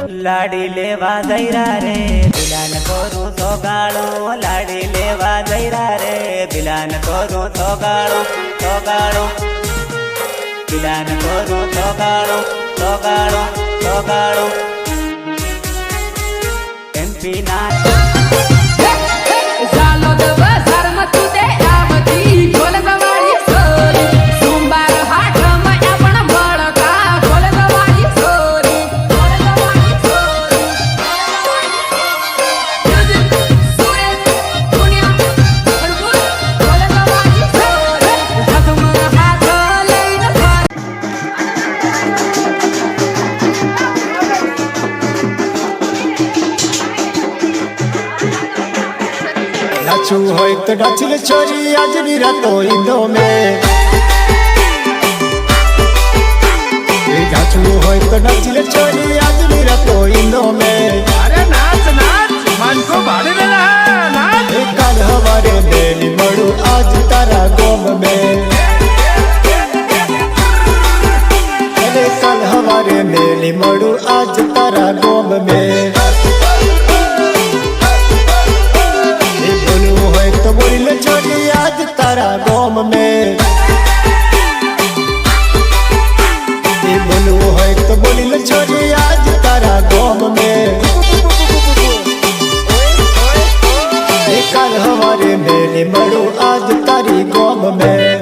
लाड़ी लेवा जैरा रे बिलान कोरू तो गाड़ो लाड़ी लेवा जैरा रे बिलान कोरू तो गाड़ो बिलान कोरू तो गाड़ो एमपी ना नाचू होय तो नाचिल छोरी आज रातो इंदो में नाचू होय तो नाचिल छोरी आज रातो इंदो में। अरे नाच नाच मन को भाड़े लेना है नाच। कल हमारे मेली मड़ू आज तारा गोम में अरे कल हमारे मेली मड़ू आज तारा गोम में। तो बोलिल छोरी आज तारा गोम में बोलू है तो बोलिल छोरी आज तारा गोम में। कल हमारे मेले मड़ू आज तारी गोम में।